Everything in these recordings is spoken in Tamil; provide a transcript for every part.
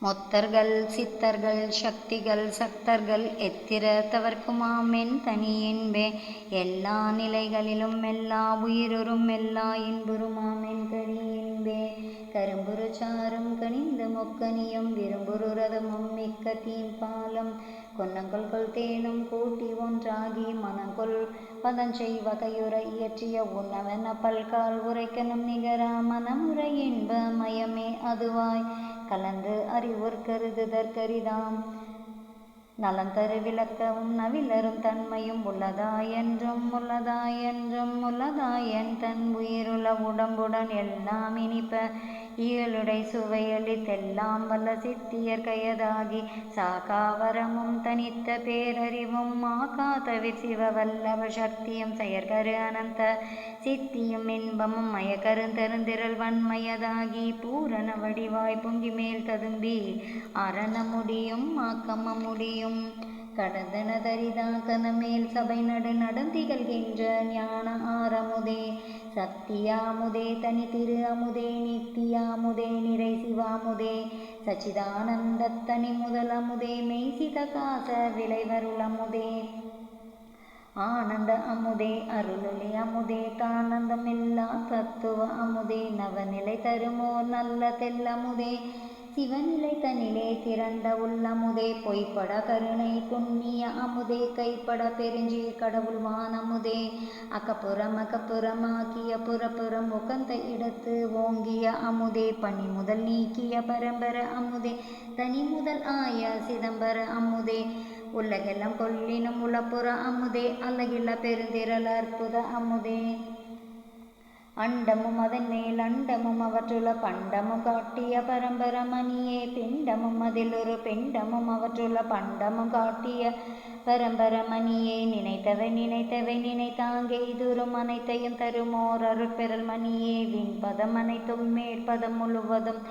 மொத்தர்கள் சித்தர்கள் சக்திகள் சக்தர்கள் எத்திரத்தவர்க்குமாமென் தனியின்பே எல்லா நிலைகளிலும் எல்லா உயிருறும் எல்லா இன்புறுமாமென் கரியின்பே கரும்புரு சாரும் கனிந்த மொக்கனியும் விரும்புரு ரதமும் மிக்க தீம்பாலம் கொன்னங்கொள் தேனும் கூட்டி ஒன்றாகி மனங்கொள் பதஞ்செய் வகையுற இயற்றிய உணவென பல்கால் உரைக்கனும் நிகரா மனமுறை இன்ப மயமே அதுவாய் கலந்து அறிவுர் கருதுதற்கரிதாம் நலந்தரு விளக்கவும் நவிலரும் தன்மையும் உள்ளதாயென்றும் உள்ளதாயென் தன் உயிருள்ள உடம்புடன் எல்லாம் இனிப்ப இயலுடை சுவையளித்தெல்லாம் வல்ல சித்தியர் கையதாகி சாகாவரமும் தனித்த பேரறிவும் மாகாதவிர் சிவ வல்லவ சக்தியும் செயற்கரு அனந்த சித்தியும் இன்பமும் மயக்கருந்தருந்திரல் வன்மயதாகி பூரண வடிவாய் பொங்கி மேல் ததும்பி அரண முடியும் ஆக்கம முடியும் கடந்தன தரிதாக்கன மேல் சபை நடு நடந்திகழ்கின்ற ஞான ஆரமுதே சக்தியாமுதே தனி திரு அமுதே நித்தியாமுதே நிறை சிவாமுதே சச்சிதானந்த தனி முதல் அமுதே மெய்சித காச விளைவருளமுதே ஆனந்த அமுதே அருளொளி அமுதே தானந்தமில்லா தத்துவ அமுதே நவநிலை தருமோர் நல்ல தெல்லமுதே சிவநிலை தனிலே திரண்ட உள்ளமுதே பொய்ப்பட கருணை புண்ணிய அமுதே கைப்பட பெருஞ்சீர் கடவுள் வானமுதே அகப்புறமாக்கிய புறப்புறம் உகந்த இடத்து ஓங்கிய அமுதே பனி முதல் நீக்கிய பரம்பர அமுதே தனி முதல் ஆய சிதம்பர அமுதே உலகெல்லாம் கொல்லினும் உளப்புற அமுதே அழகில்ல பெருந்திரள் அற்புத அமுதே அண்டமும் அதன் மேல் அண்டமும் அவற்றுள்ள பண்டமும் காட்டிய பரம்பரமணியே பிண்டமும் அதில் ஒரு பிண்டமும் அவற்றுள்ள பண்டமும் காட்டிய பரம்பரமணியே நினைத்தவை நினைத்தாங்கே இதுரும் அனைத்தையும் தருமோர் அருட்பெறல் மணியே விண்பதம் அனைத்தும் மேற்பதம் முழுவதும்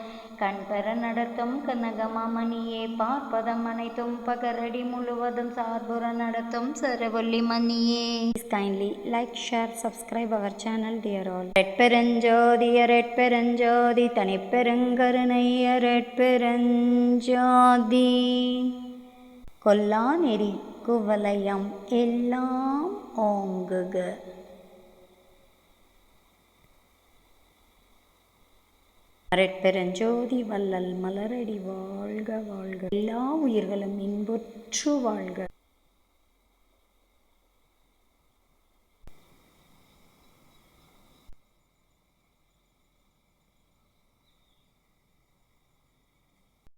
கண்பெற நடத்தும் கனகமாமணியே பார்ப்பதம் அனைத்தும் பகரடி முழுவதும் சார்புற நடத்தும் சரவொல்லி மணியே. Kindly like, share, subscribe our channel dear all. ரெட்பெருஞ்சோதி ரெட்பெருஞ்சோதி தனிப்பெருங்கருணை ரெட்பெருஞ்சோதி கொல்லா நெறி குவலயம் எல்லாம் ஓங்குக. ரெட்பெருஞ்சோதி வள்ளல் மலரடி வாழ்க வாழ்க. எல்லா உயிர்களும் இன்புற்று வாழ்க.